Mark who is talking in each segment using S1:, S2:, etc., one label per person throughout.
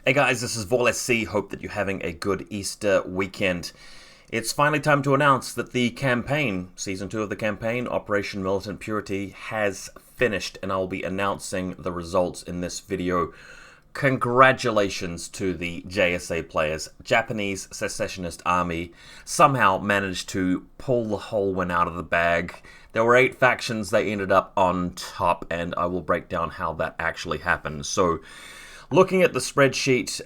S1: Hey guys, this is VaulSC. Hope that you're having a good Easter weekend. It's finally time to announce that the campaign, Season 2 of the campaign, Operation Militant Purity, has finished, and I'll be announcing the results in this video. Congratulations to the JSA players. Japanese Secessionist Army somehow managed to pull the whole win out of the bag. There were 8 factions, they ended up on top, and I will break down how that actually happened. So, looking at the spreadsheet,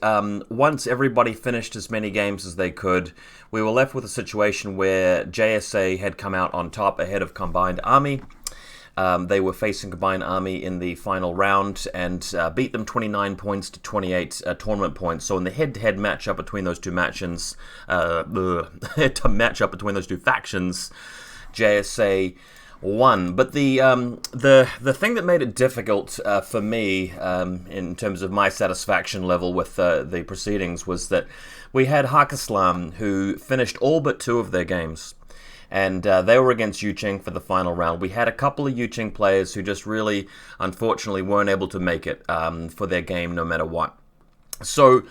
S1: once everybody finished as many games as they could, we were left with a situation where JSA had come out on top ahead of Combined Army. They were facing Combined Army in the final round and beat them 29 points to 28 tournament points. So in the head-to-head matchup between those two factions, JSA won. But the thing that made it difficult for me in terms of my satisfaction level with the proceedings was that we had Hakislam, who finished all but 2 of their games, and they were against Yuching for the final round. We had a couple of Yuching players who just really, unfortunately, weren't able to make it for their game no matter what. So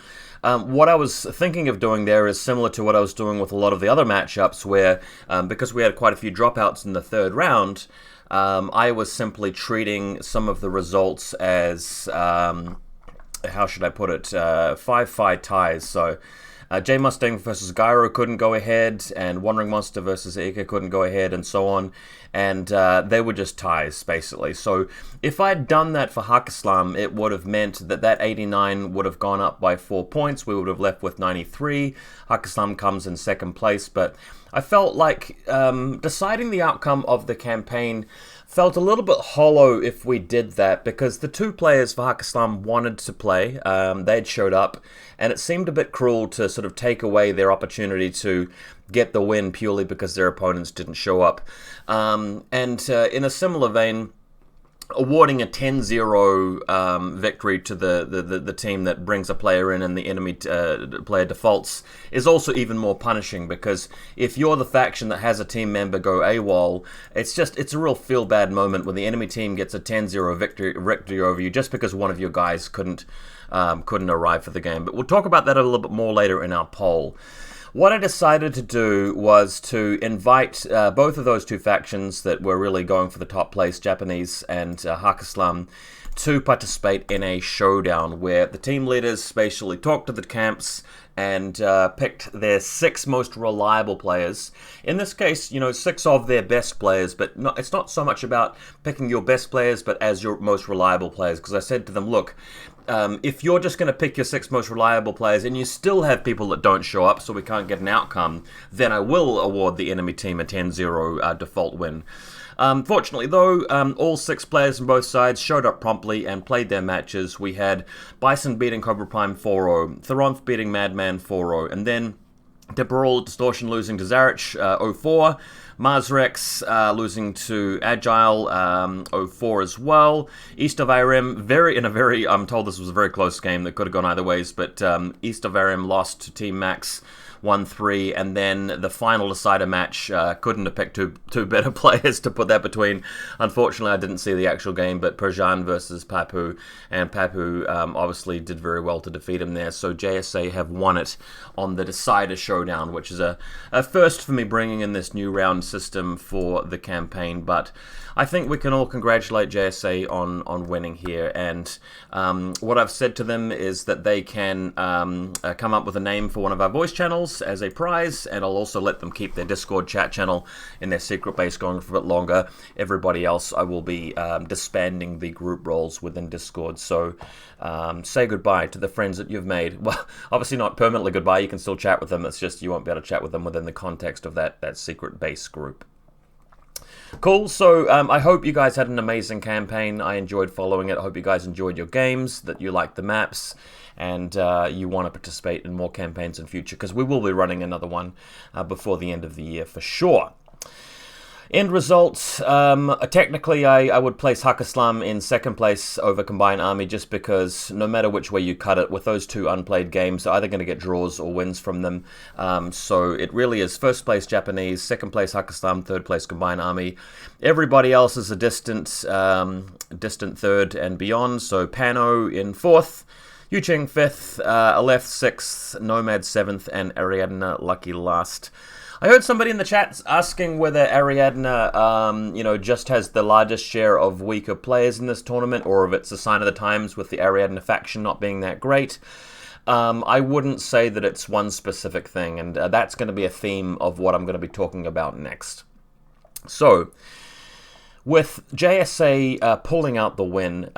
S1: what I was thinking of doing there is similar to what I was doing with a lot of the other matchups where, because we had quite a few dropouts in the 3rd round, I was simply treating some of the results as, how should I put it, 5-5 ties. So J Mustang versus Gyro couldn't go ahead, and Wandering Monster versus Ika couldn't go ahead, and so on. And they were just ties, basically. So if I'd done that for Hakislam, it would have meant that that 89 would have gone up by 4 points. We would have left with 93. Hakislam comes in 2nd place, but I felt like deciding the outcome of the campaign felt a little bit hollow if we did that, because the 2 players for Hakislam wanted to play. They'd showed up, and it seemed a bit cruel to sort of take away their opportunity to get the win purely because their opponents didn't show up. And in a similar vein, awarding a 10-0 victory to the team that brings a player in and the enemy player defaults is also even more punishing, because if you're the faction that has a team member go AWOL, it's a real feel-bad moment when the enemy team gets a 10-0 victory over you just because one of your guys couldn't arrive for the game. But we'll talk about that a little bit more later in our poll. What I decided to do was to invite both of those 2 factions that were really going for the top place, Japanese and Hakislam, to participate in a showdown where the team leaders basically talked to the camps and picked their 6 most reliable players. In this case, 6 of their best players, but it's not so much about picking your best players, but as your most reliable players, because I said to them, look, if you're just going to pick your 6 most reliable players and you still have people that don't show up so we can't get an outcome, then I will award the enemy team a 10-0 default win. Fortunately, though, all 6 players from both sides showed up promptly and played their matches. We had Bison beating Cobra Prime 4-0, Theronth beating Madman 4-0, and then Temporal Distortion losing to Zarich 0-4, Mazrex losing to Agile 0-4 as well. East of Irem, I'm told this was a very close game that could have gone either ways, but East of Irem lost to Team Max 1-3, and then the final decider match, couldn't have picked two better players to put that between. Unfortunately, I didn't see the actual game, but Persian versus Papu, and Papu obviously did very well to defeat him there, so JSA have won it on the decider showdown, which is a first for me bringing in this new round system for the campaign, but I think we can all congratulate JSA on winning here, and what I've said to them is that they can come up with a name for one of our voice channels as a prize, and I'll also let them keep their Discord chat channel in their secret base going for a bit longer. Everybody else, I will be disbanding the group roles within Discord, so say goodbye to the friends that you've made. Well, obviously not permanently goodbye, you can still chat with them, it's just you won't be able to chat with them within the context of that secret base group. Cool, so I hope you guys had an amazing campaign. I enjoyed following it. I hope you guys enjoyed your games, that you liked the maps, and you want to participate in more campaigns in future, because we will be running another one before the end of the year for sure. End results, technically I would place Hakislam in 2nd place over Combined Army, just because no matter which way you cut it, with those 2 unplayed games, they're either going to get draws or wins from them. So it really is 1st place Japanese, 2nd place Hakislam, 3rd place Combined Army. Everybody else is a distant 3rd and beyond, so Pano in 4th, Yuching 5th, Aleph 6th, Nomad 7th, and Ariadna lucky last. I heard somebody in the chat asking whether Ariadna, just has the largest share of weaker players in this tournament, or if it's a sign of the times with the Ariadna faction not being that great. I wouldn't say that it's one specific thing, and that's going to be a theme of what I'm going to be talking about next. So, with JSA pulling out the win,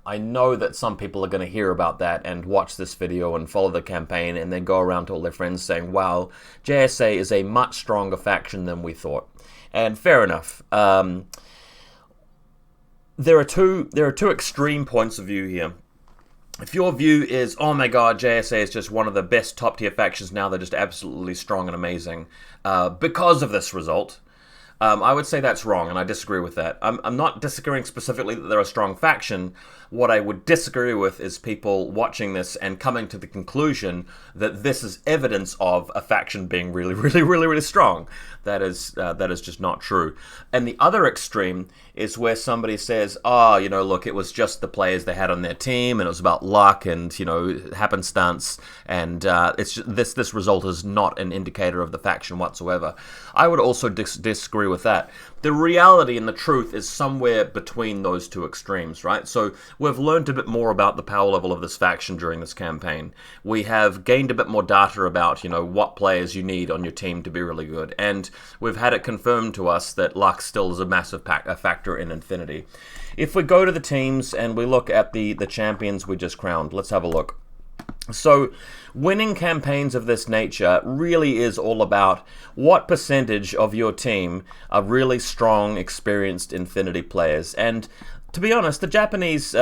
S1: I know that some people are going to hear about that and watch this video and follow the campaign and then go around to all their friends saying, wow, JSA is a much stronger faction than we thought. And fair enough. There are two extreme points of view here. If your view is, oh my god, JSA is just one of the best top tier factions now, they're just absolutely strong and amazing because of this result, I would say that's wrong, and I disagree with that. I'm not disagreeing specifically that they're a strong faction. What I would disagree with is people watching this and coming to the conclusion that this is evidence of a faction being really, really, really, really strong. That is just not true. And the other extreme is where somebody says, oh, look, it was just the players they had on their team, and it was about luck and, happenstance, and it's just, this result is not an indicator of the faction whatsoever. I would also disagree with that. The reality and the truth is somewhere between those two extremes, right? So we've learned a bit more about the power level of this faction during this campaign. We have gained a bit more data about, what players you need on your team to be really good. And we've had it confirmed to us that luck still is a massive factor in Infinity. If we go to the teams and we look at the champions we just crowned, let's have a look. So, winning campaigns of this nature really is all about what percentage of your team are really strong, experienced Infinity players. And to be honest, the Japanese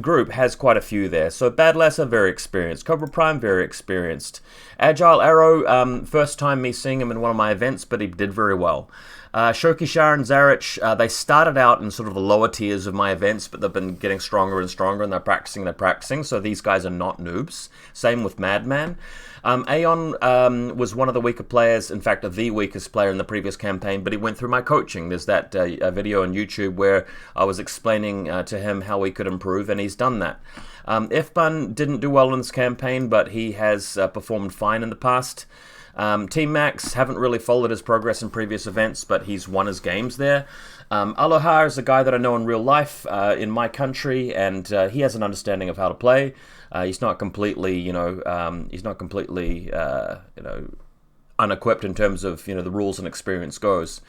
S1: group has quite a few there. So Bad Lasser, very experienced. Cobra Prime, very experienced. Agile Arrow, first time me seeing him in one of my events, but he did very well. Shokishar and Zarich, they started out in sort of the lower tiers of my events, but they've been getting stronger and stronger, and they're practicing, so these guys are not noobs. Same with Madman. Aeon was one of the weaker players, in fact, the weakest player in the previous campaign, but he went through my coaching. There's that video on YouTube where I was explaining to him how he could improve, and he's done that. Ifbun didn't do well in this campaign, but he has performed fine in the past. Team Max, haven't really followed his progress in previous events, but he's won his games there. Aloha is a guy that I know in real life in my country, and he has an understanding of how to play. He's not completely, unequipped in terms of, the rules and experience goes.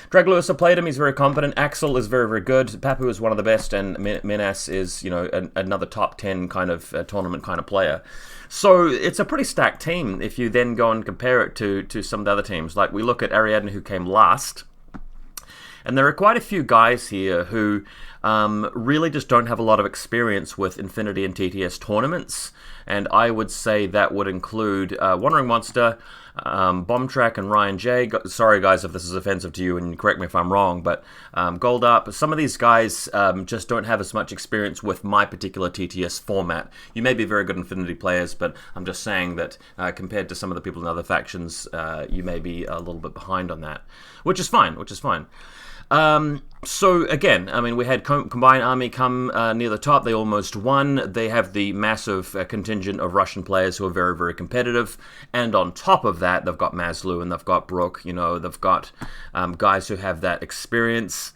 S1: Drag Lewis, I played him, he's very competent. Axel is very, very good. Papu is one of the best, and Minas is, another top 10 kind of tournament kind of player. So it's a pretty stacked team if you then go and compare it to some of the other teams. Like we look at Ariadna, who came last, and there are quite a few guys here who really just don't have a lot of experience with Infinity and TTS tournaments, and I would say that would include Wandering Monster, Bomb Track, and Ryan J. Sorry guys if this is offensive to you, and correct me if I'm wrong, but Gold Up, some of these guys just don't have as much experience with my particular TTS format. You may be very good Infinity players, but I'm just saying that compared to some of the people in other factions, you may be a little bit behind on that, which is fine. So again, I mean, we had Combined Army come near the top. They almost won. They have the massive contingent of Russian players who are very, very competitive. And on top of that, they've got Maslow and they've got Brook. They've got guys who have that experience.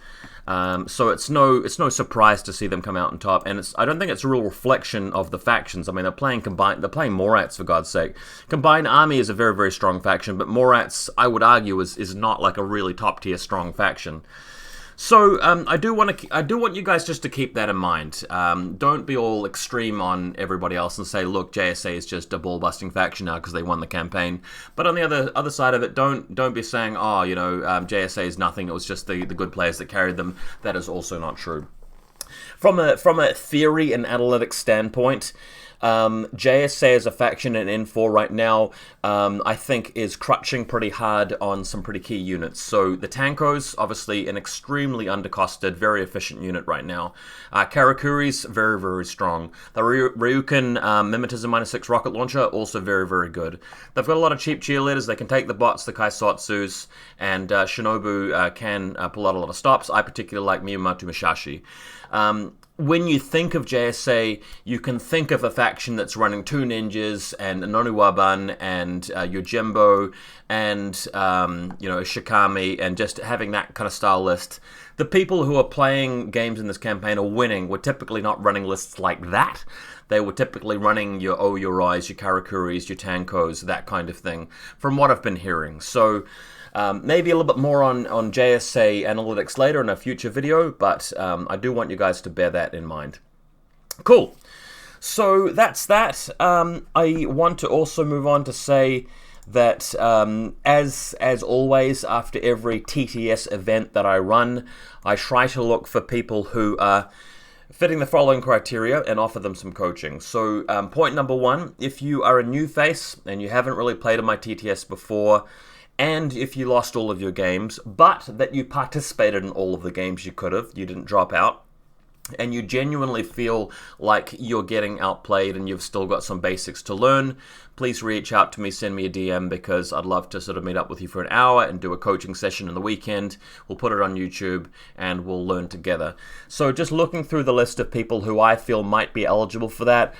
S1: So it's no surprise to see them come out on top, and I don't think it's a real reflection of the factions. I mean, they're playing Morats, for God's sake. Combined Army is a very, very strong faction, but Morats, I would argue, is not like a really top tier strong faction. So I do want you guys just to keep that in mind. Don't be all extreme on everybody else and say, look, JSA is just a ball-busting faction now because they won the campaign. But on the other side of it, don't be saying, oh, JSA is nothing. It was just the good players that carried them. That is also not true. From a theory and analytics standpoint, JSA as a faction in N4 right now, I think is crutching pretty hard on some pretty key units. So the Tankos, obviously an extremely undercosted, very efficient unit right now. Karakuri's very, very strong. The Ryukin Mimetism -6 rocket launcher, also very, very good. They've got a lot of cheap cheerleaders. They can take the bots, the Kaisotsus, and Shinobu can pull out a lot of stops. I particularly like Miyamatu Mishashi. when you think of JSA, you can think of a faction that's running 2 ninjas and an Onuwaban and Yojimbo and Shikami, and just having that kind of style list. The people who are playing games in this campaign are winning. We're typically not running lists like that. They were typically running your Oyurais, your Karakuris, your Tankos, that kind of thing, from what I've been hearing. So maybe a little bit more on JSA analytics later in a future video, but I do want you guys to bear that in mind. Cool. So that's that. I want to also move on to say that as always, after every TTS event that I run, I try to look for people who are fitting the following criteria and offer them some coaching. So point number 1, if you are a new face and you haven't really played in my TTS before, and if you lost all of your games, but that you participated in all of the games you could have, you didn't drop out, and you genuinely feel like you're getting outplayed and you've still got some basics to learn, please reach out to me, send me a DM, because I'd love to sort of meet up with you for an hour and do a coaching session in the weekend. We'll put it on YouTube and we'll learn together. So just looking through the list of people who I feel might be eligible for that.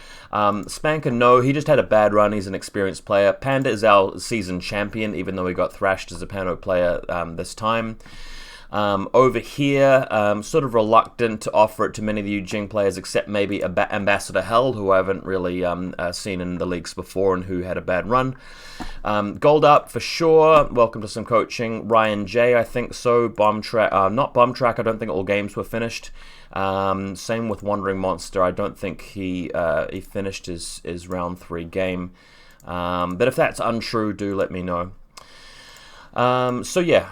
S1: Spanker, no, he just had a bad run. He's an experienced player. Panda is our season champion, even though he got thrashed as a Pano player this time. Over here, sort of reluctant to offer it to many of the Eugene players, except maybe Ambassador Hell, who I haven't really seen in the leagues before and who had a bad run. Gold Up for sure. Welcome to some coaching. Ryan J, I think so. Bomb Track, not Bomb Track. I don't think all games were finished. Same with Wandering Monster. I don't think he finished his round 3 game. But if that's untrue, do let me know. So yeah,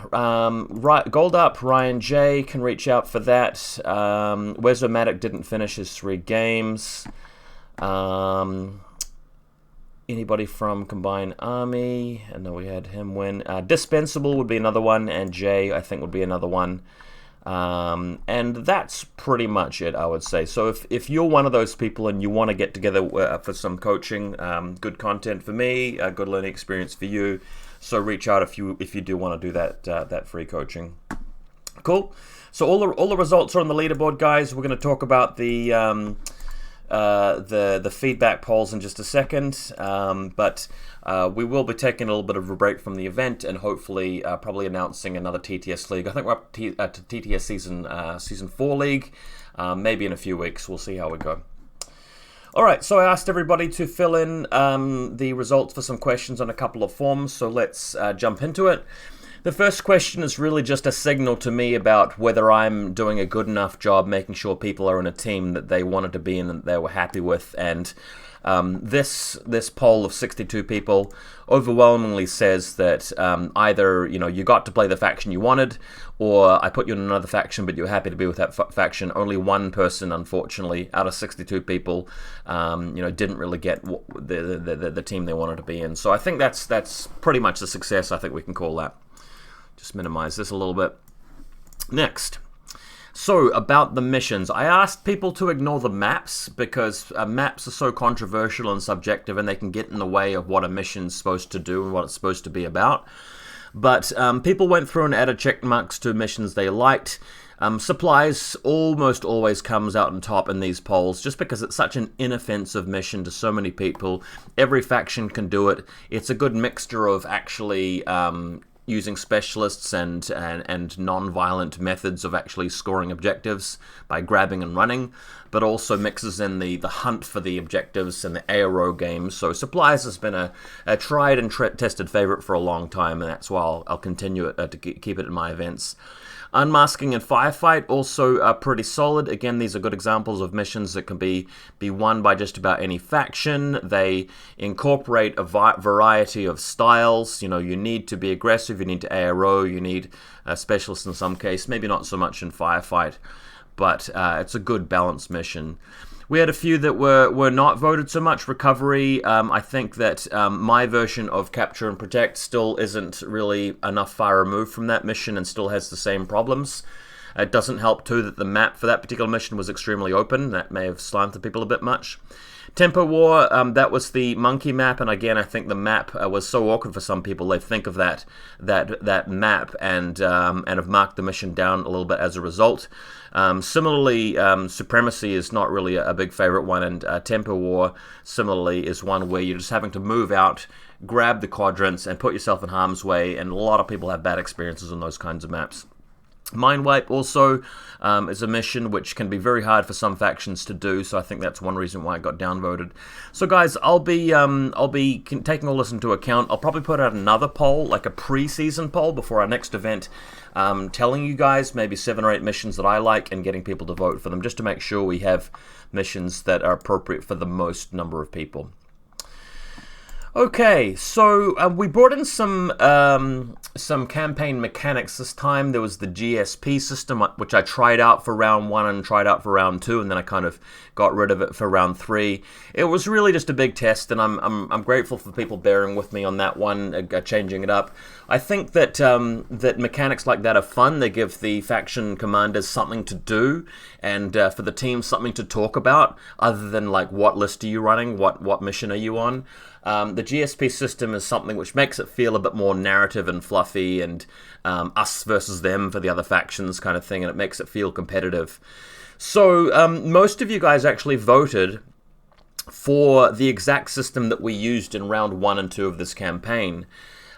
S1: Gold Up, Ryan J can reach out for that. Wezomatic didn't finish his 3 games. Anybody from Combined Army? I know we had him win. Dispensable would be another one, and Jay, I think, would be another one. And that's pretty much it, I would say. So if you're one of those people and you want to get together for some coaching, good content for me, good learning experience for you, so reach out if you do want to do that free coaching. Cool. So all the results are on the leaderboard, guys. We're going to talk about the feedback polls in just a second, but we will be taking a little bit of a break from the event and hopefully probably announcing another TTS league. I think we're up to TTS season 4 league, maybe in a few weeks. We'll see how we go. All right, so I asked everybody to fill in the results for some questions on a couple of forms, so let's jump into it. The first question is really just a signal to me about whether I'm doing a good enough job making sure people are in a team that they wanted to be in and they were happy with. And this poll of 62 people overwhelmingly says that either you got to play the faction you wanted, or I put you in another faction but you're happy to be with that faction. Only one person, unfortunately, out of 62 people, didn't really get the team they wanted to be in. So I think that's pretty much a success. I think we can call that. Just minimize this a little bit. Next. So, about the missions. I asked people to ignore the maps because maps are so controversial and subjective and they can get in the way of what a mission's supposed to do and what it's supposed to be about. But people went through and added check marks to missions they liked. Supplies almost always comes out on top in these polls just because it's such an inoffensive mission to so many people. Every faction can do it. It's a good mixture of actually using specialists and non-violent methods of actually scoring objectives by grabbing and running, but also mixes in the hunt for the objectives and the ARO games. So supplies has been a tried and tested favorite for a long time, and that's why I'll continue to keep it in my events. Unmasking and Firefight also are pretty solid. Again, these are good examples of missions that can be won by just about any faction. They incorporate a variety of styles. You need to be aggressive, you need to ARO, you need a specialist in some case, maybe not so much in Firefight, but it's a good balanced mission. We had a few that were not voted so much. Recovery, I think that my version of Capture and Protect still isn't really enough far removed from that mission and still has the same problems. It doesn't help, too, that the map for that particular mission was extremely open. That may have slanted people a bit much. Tempo War, that was the monkey map, and again, I think the map was so awkward for some people. They think of that map and have marked the mission down a little bit as a result. Similarly, Supremacy is not really a big favorite one, and Tempo War similarly is one where you're just having to move out, grab the quadrants, and put yourself in harm's way, and a lot of people have bad experiences on those kinds of maps. Mind Wipe also is a mission which can be very hard for some factions to do, so I think that's one reason why it got downvoted. So guys, I'll be taking all this into account. I'll probably put out another poll, like a pre-season poll before our next event, telling you guys maybe 7 or 8 missions that I like and getting people to vote for them, just to make sure we have missions that are appropriate for the most number of people. Okay, so we brought in some campaign mechanics this time. There was the GSP system, which I tried out for round 1 and tried out for round 2, and then I kind of got rid of it for round 3. It was really just a big test, and I'm grateful for people bearing with me on that one, changing it up. I think that that mechanics like that are fun. They give the faction commanders something to do, and for the team something to talk about, other than like what list are you running, what mission are you on. The GSP system is something which makes it feel a bit more narrative and fluffy and us versus them for the other factions kind of thing, and it makes it feel competitive. So most of you guys actually voted for the exact system that we used in round 1 and 2 of this campaign.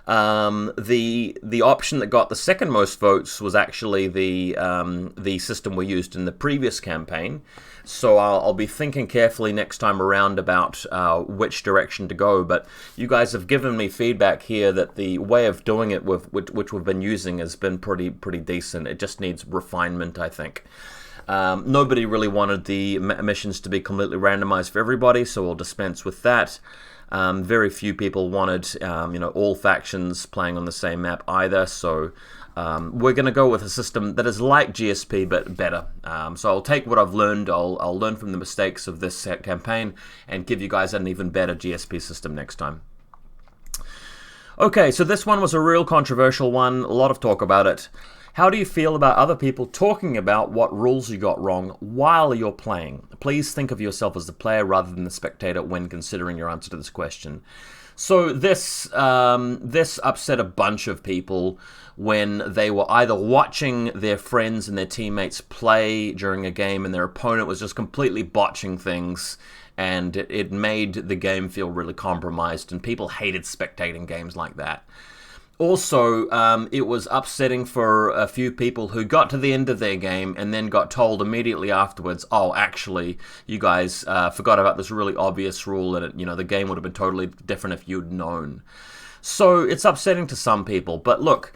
S1: The option that got the second most votes was actually the system we used in the previous campaign. So I'll be thinking carefully next time around about which direction to go. But you guys have given me feedback here that the way of doing it, which we've been using, has been pretty decent. It just needs refinement, I think. Nobody really wanted the missions to be completely randomized for everybody, so we'll dispense with that. Very few people wanted, all factions playing on the same map either, so we're going to go with a system that is like GSP but better. So I'll take what I've learned, I'll learn from the mistakes of this campaign and give you guys an even better GSP system next time. Okay, so this one was a real controversial one, a lot of talk about it. How do you feel about other people talking about what rules you got wrong while you're playing? Please think of yourself as the player rather than the spectator when considering your answer to this question. So this upset a bunch of people when they were either watching their friends and their teammates play during a game and their opponent was just completely botching things, and it made the game feel really compromised, and people hated spectating games like that. Also, it was upsetting for a few people who got to the end of their game and then got told immediately afterwards, oh, actually, you guys forgot about this really obvious rule, and the game would have been totally different if you'd known. So it's upsetting to some people. But look,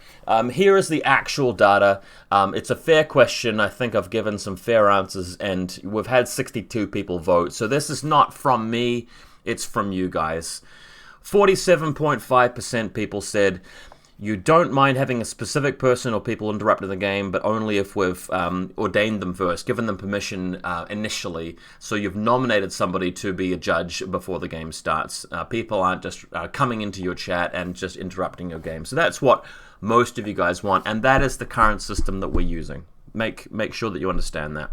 S1: here is the actual data. It's a fair question. I think I've given some fair answers, and we've had 62 people vote. So this is not from me, it's from you guys. 47.5% people said, you don't mind having a specific person or people interrupting the game, but only if we've ordained them first, given them permission initially. So you've nominated somebody to be a judge before the game starts. People aren't just coming into your chat and just interrupting your game. So that's what most of you guys want, and that is the current system that we're using. Make sure that you understand that.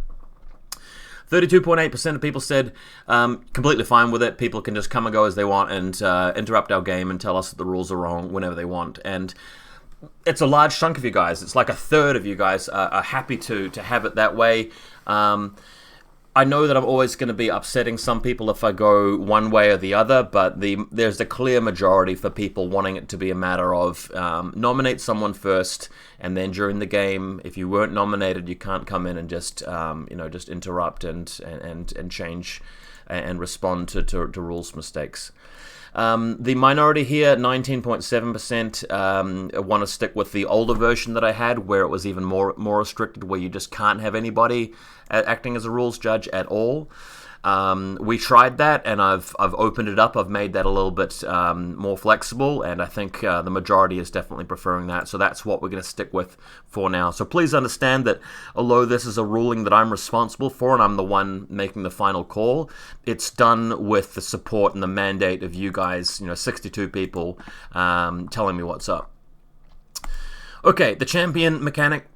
S1: 32.8% of people said completely fine with it. People can just come and go as they want and interrupt our game and tell us that the rules are wrong whenever they want. And it's a large chunk of you guys. It's like a third of you guys are happy to have it that way. I know that I'm always going to be upsetting some people if I go one way or the other, but there's a clear majority for people wanting it to be a matter of nominate someone first, and then during the game, if you weren't nominated, you can't come in and just just interrupt and change and respond to rules mistakes. The minority here, 19.7%, want to stick with the older version that I had, where it was even more restricted, where you just can't have anybody acting as a rules judge at all. We tried that, and I've opened it up. I've made that a little bit more flexible, and I think the majority is definitely preferring that. So that's what we're going to stick with for now. So please understand that although this is a ruling that I'm responsible for, and I'm the one making the final call, it's done with the support and the mandate of you guys, 62 people telling me what's up. Okay, the champion mechanic.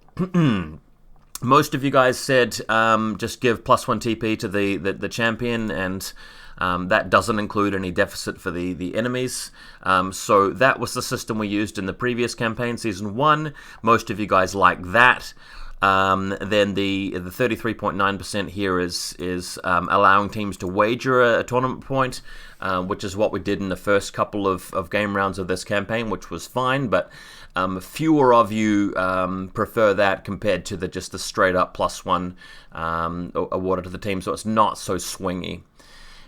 S1: Most of you guys said just give +1 TP to the champion, and That doesn't include any deficit for the enemies. So that was the system we used in the previous campaign, Season 1. Most of you guys like that. Then the 33.9% here is allowing teams to wager a tournament point, which is what we did in the first couple of game rounds of this campaign, which was fine, but fewer of you prefer that compared to just the straight up +1 awarded to the team, so it's not so swingy.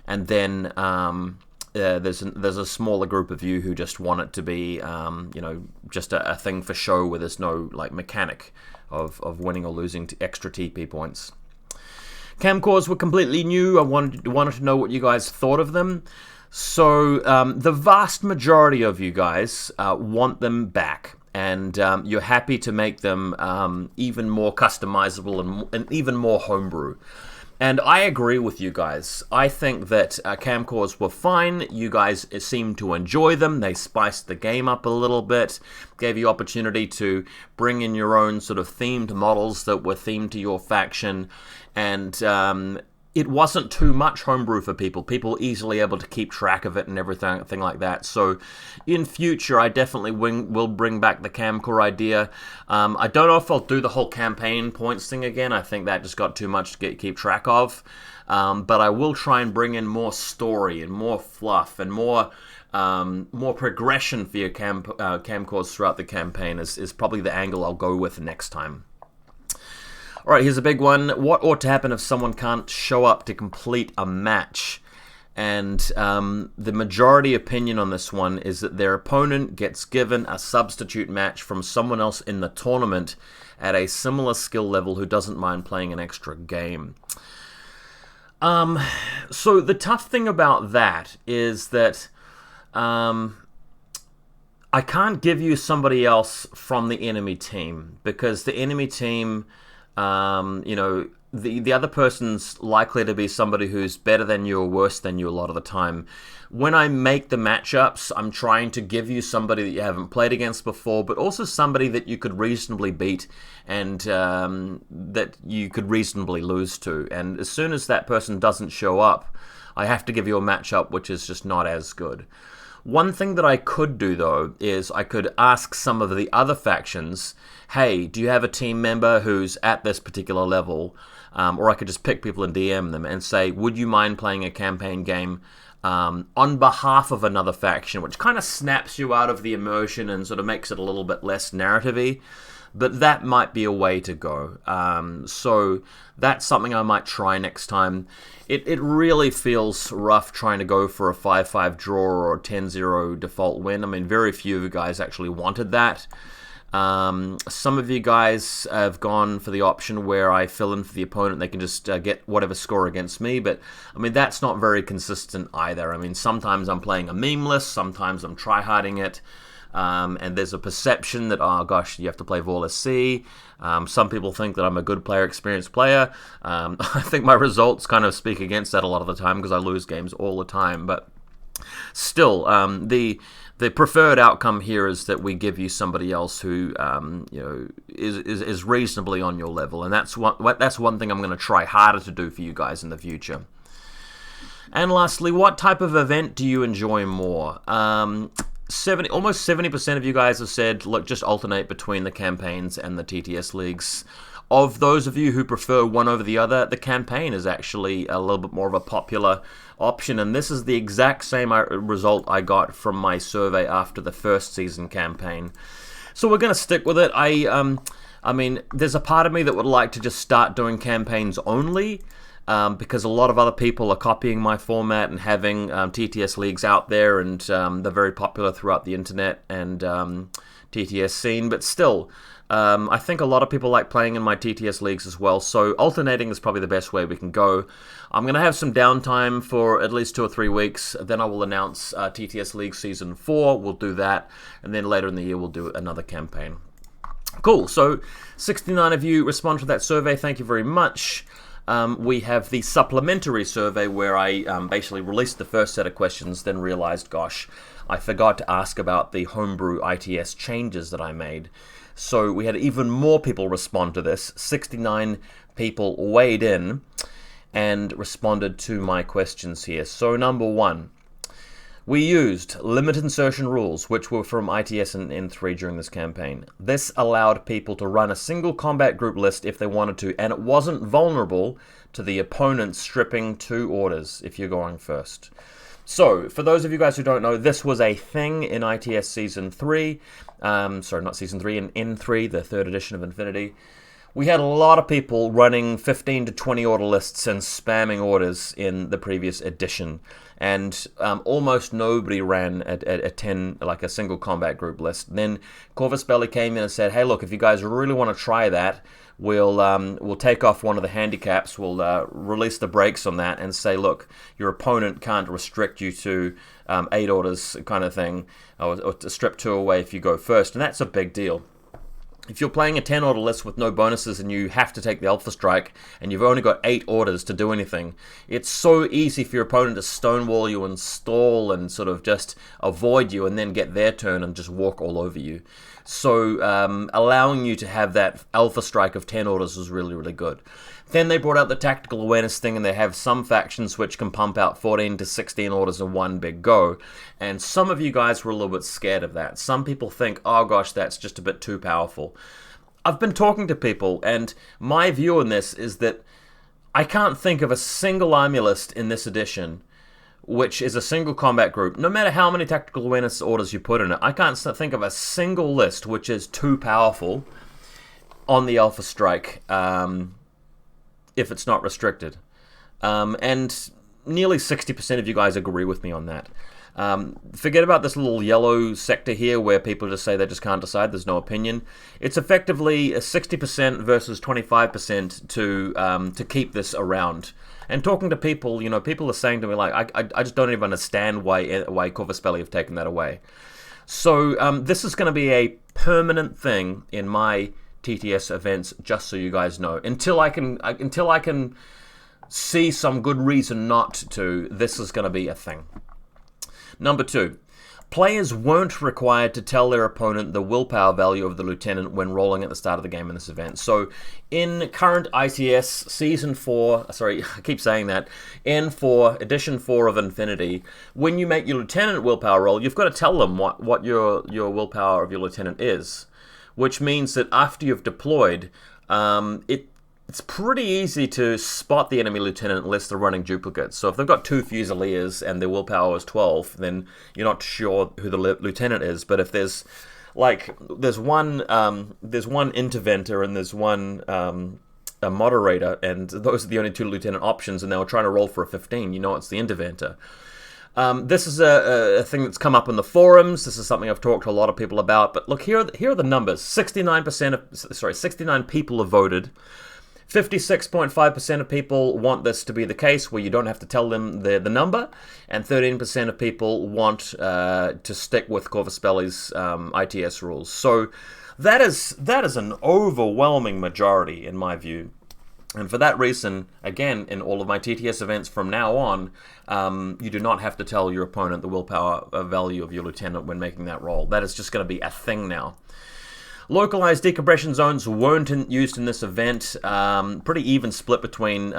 S1: And then there's a smaller group of you who just want it to be just a thing for show, where there's no mechanic of winning or losing extra TP points. Camcores were completely new. I wanted to know what you guys thought of them. So the vast majority of you guys want them back, and you're happy to make them even more customizable and even more homebrew. And I agree with you guys. I think that camcores were fine. You guys seemed to enjoy them. They spiced the game up a little bit, gave you opportunity to bring in your own sort of themed models that were themed to your faction, and it wasn't too much homebrew for people. People easily able to keep track of it and everything like that. So in future, I definitely will bring back the camcore idea. I don't know if I'll do the whole campaign points thing again. I think that just got too much to keep track of. But I will try and bring in more story and more fluff and more progression for your camcores throughout the campaign is probably the angle I'll go with next time. Alright, here's a big one. What ought to happen if someone can't show up to complete a match? And the majority opinion on this one is that their opponent gets given a substitute match from someone else in the tournament at a similar skill level who doesn't mind playing an extra game. So the tough thing about that is that I can't give you somebody else from the enemy team, because the enemy team, the other person's likely to be somebody who's better than you or worse than you a lot of the time. When I make the matchups, I'm trying to give you somebody that you haven't played against before, but also somebody that you could reasonably beat and that you could reasonably lose to. And as soon as that person doesn't show up, I have to give you a matchup which is just not as good. One thing that I could do, though, is I could ask some of the other factions, hey, do you have a team member who's at this particular level? Or I could just pick people and DM them and say, would you mind playing a campaign game on behalf of another faction, which kind of snaps you out of the immersion and sort of makes it a little bit less narrative-y. But that might be a way to go. So that's something I might try next time. It really feels rough trying to go for a 5-5 draw or a 10-0 default win. I mean, very few of you guys actually wanted that. Some of you guys have gone for the option where I fill in for the opponent. They can just get whatever score against me. But, I mean, that's not very consistent either. I mean, sometimes I'm playing a meme list. Sometimes I'm try-harding it. And there's a perception that, oh gosh, you have to play VaulSC. Some people think that I'm a good player, experienced player. I think my results kind of speak against that a lot of the time because I lose games all the time. But still, the preferred outcome here is that we give you somebody else who is reasonably on your level, and that's one thing I'm going to try harder to do for you guys in the future. And lastly, what type of event do you enjoy more? Almost 70% of you guys have said, look, just alternate between the campaigns and the TTS leagues. Of those of you who prefer one over the other, the campaign is actually a little bit more of a popular option, and this is the exact same result I got from my survey after the first season campaign. So we're going to stick with it. I mean, there's a part of me that would like to just start doing campaigns only, because a lot of other people are copying my format and having TTS leagues out there, and they're very popular throughout the internet and TTS scene. But still, I think a lot of people like playing in my TTS leagues as well, so alternating is probably the best way we can go. I'm going to have some downtime for at least 2 or 3 weeks, then I will announce TTS League Season 4, we'll do that, and then later in the year we'll do another campaign. Cool, so 69 of you responded to that survey, thank you very much. We have the supplementary survey where I basically released the first set of questions, then realized, gosh, I forgot to ask about the Homebrew ITS changes that I made. So we had even more people respond to this. 69 people weighed in. and responded to my questions here. So number one, we used limit insertion rules, which were from ITS and N3 during this campaign. This allowed people to run a single combat group list if they wanted to, and it wasn't vulnerable to the opponent stripping 2 orders if you're going first. So, for those of you guys who don't know, this was a thing in ITS Season 3. Sorry, not Season 3, in N3, the 3rd edition of Infinity. We had a lot of people running 15 to 20 order lists and spamming orders in the previous edition. And almost nobody ran a 10, like a single combat group list. Then Corvus Belli came in and said, hey, look, if you guys really want to try that, we'll take off one of the handicaps, we'll release the brakes on that and say, look, your opponent can't restrict you to 8 orders kind of thing, or to strip 2 away if you go first, and that's a big deal. If you're playing a 10 order list with no bonuses and you have to take the Alpha Strike and you've only got 8 orders to do anything, it's so easy for your opponent to stonewall you and stall and sort of just avoid you and then get their turn and just walk all over you. So allowing you to have that Alpha Strike of 10 orders was really, really good. Then they brought out the tactical awareness thing, and they have some factions which can pump out 14 to 16 orders in one big go. And some of you guys were a little bit scared of that. Some people think, oh gosh, that's just a bit too powerful. I've been talking to people, and my view on this is that I can't think of a single army list in this edition which is a single combat group, no matter how many tactical awareness orders you put in it. I can't think of a single list which is too powerful on the Alpha Strike if it's not restricted. And nearly 60% of you guys agree with me on that. Forget about this little yellow sector here where people just say they just can't decide, there's no opinion. It's effectively a 60% versus 25% to keep this around. And talking to people, you know, people are saying to me, like, I just don't even understand why Corvus Belli have taken that away. So this is going to be a permanent thing in my TTS events, just so you guys know. Until I can see some good reason not to, this is going to be a thing. Number 2, players weren't required to tell their opponent the willpower value of the lieutenant when rolling at the start of the game in this event. So in current ITS Season 4, sorry, I keep saying that, N4, Edition 4 of Infinity, when you make your lieutenant willpower roll, you've got to tell them what your willpower of your lieutenant is. Which means that after you've deployed, it's pretty easy to spot the enemy lieutenant unless they're running duplicates. So if they've got 2 Fusiliers and their willpower is 12, then you're not sure who the lieutenant is. But if there's one interventor and there's one a moderator, and those are the only 2 lieutenant options, and they were trying to roll for a 15, you know it's the interventor. This is a thing that's come up in the forums. This is something I've talked to a lot of people about. But look, here are the numbers. 69 people have voted. 56.5% of people want this to be the case, where you don't have to tell them the number, and 13% of people want to stick with Corvus Belli's ITS rules. So that is an overwhelming majority in my view. And for that reason, again, in all of my TTS events from now on, you do not have to tell your opponent the willpower value of your lieutenant when making that roll. That is just going to be a thing now. Localized decompression zones weren't used in this event. Pretty even split between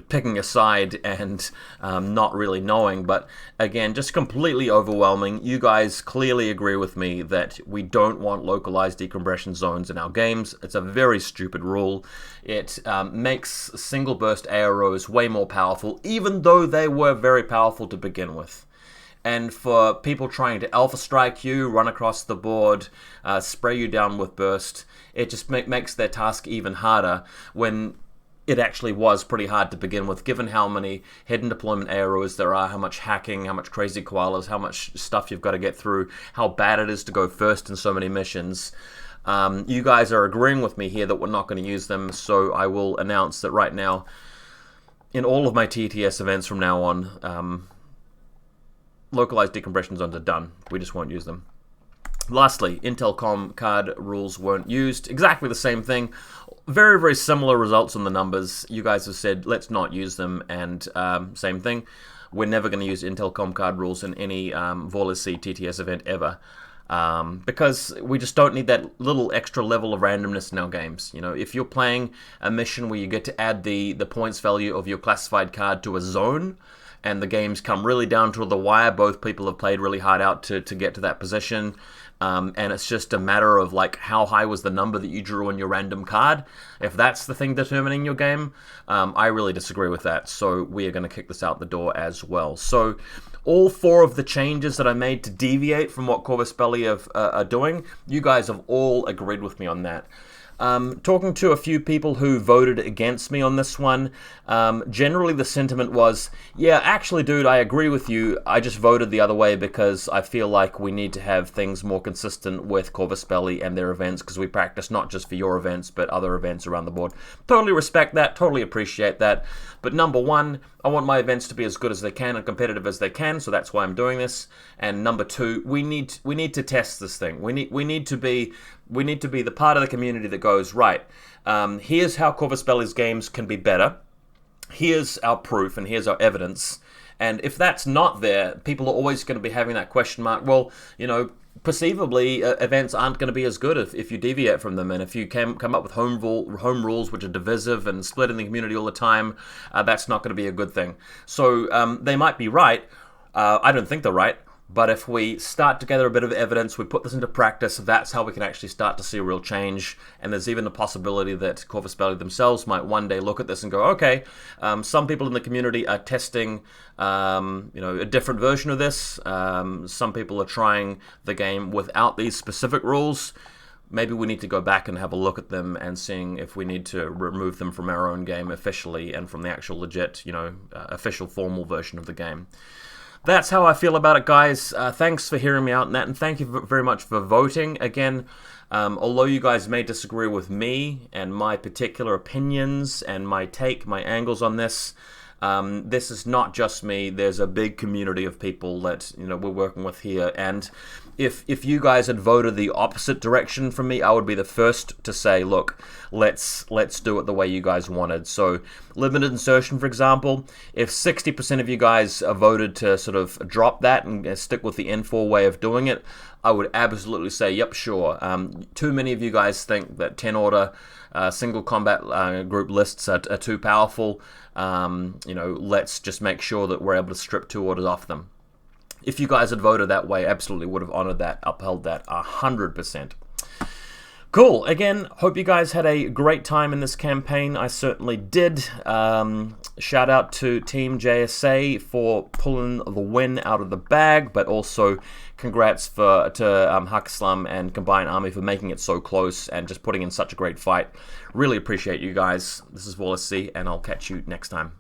S1: picking a side and not really knowing. But again, just completely overwhelming. You guys clearly agree with me that we don't want localized decompression zones in our games. It's a very stupid rule. It makes single burst AROs way more powerful, even though they were very powerful to begin with. And for people trying to Alpha Strike you, run across the board, spray you down with burst, it just makes their task even harder when it actually was pretty hard to begin with, given how many hidden deployment AROs there are, how much hacking, how much crazy koalas, how much stuff you've got to get through, how bad it is to go first in so many missions. You guys are agreeing with me here that we're not going to use them, so I will announce that right now, in all of my TTS events from now on, localized decompression zones are done. We just won't use them. Lastly, Intelcom card rules weren't used. Exactly the same thing. Very, very similar results on the numbers. You guys have said, let's not use them, and same thing. We're never going to use Intelcom card rules in any VaulSC TTS event ever. Because we just don't need that little extra level of randomness in our games. You know, if you're playing a mission where you get to add the points value of your classified card to a zone, and the games come really down to the wire, both people have played really hard out to get to that position, and it's just a matter of like how high was the number that you drew on your random card. If that's the thing determining your game, I really disagree with that, so we are going to kick this out the door as well. So all 4 of the changes that I made to deviate from what Corvus Belli are doing, you guys have all agreed with me on that. Talking to a few people who voted against me on this one, generally the sentiment was, yeah, actually, dude, I agree with you. I just voted the other way because I feel like we need to have things more consistent with Corvus Belli and their events, because we practice not just for your events, but other events around the board. Totally respect that, totally appreciate that. But number 1, I want my events to be as good as they can and competitive as they can, so that's why I'm doing this. And number 2, we need to test this thing. We need to be the part of the community that goes, right, here's how Corvus Belli's games can be better. Here's our proof and here's our evidence. And if that's not there, people are always going to be having that question mark. Well, you know, perceivably, events aren't going to be as good if you deviate from them. And if you come up with home rules which are divisive and splitting the community all the time, that's not going to be a good thing. So they might be right. I don't think they're right. But if we start to gather a bit of evidence, we put this into practice, that's how we can actually start to see a real change. And there's even a possibility that Corvus Belli themselves might one day look at this and go, okay, some people in the community are testing a different version of this. Some people are trying the game without these specific rules. Maybe we need to go back and have a look at them and seeing if we need to remove them from our own game officially and from the actual legit, official formal version of the game. That's how I feel about it, guys. Thanks for hearing me out on that, and thank you very much for voting. Again, although you guys may disagree with me and my particular opinions and my angles on this, this is not just me. There's a big community of people that we're working with here, and if you guys had voted the opposite direction from me, I would be the first to say, look, let's do it the way you guys wanted. So limited insertion, for example, if 60% of you guys voted to sort of drop that and stick with the N4 way of doing it, I would absolutely say, yep, sure. Too many of you guys think that 10 order single combat group lists are too powerful. Let's just make sure that we're able to strip 2 orders off them. If you guys had voted that way, absolutely would have honored that, upheld that 100%. Cool. Again, hope you guys had a great time in this campaign. I certainly did. Shout out to Team JSA for pulling the win out of the bag, but also congrats to Hakislam and Combined Army for making it so close and just putting in such a great fight. Really appreciate you guys. This is VaulSC, and I'll catch you next time.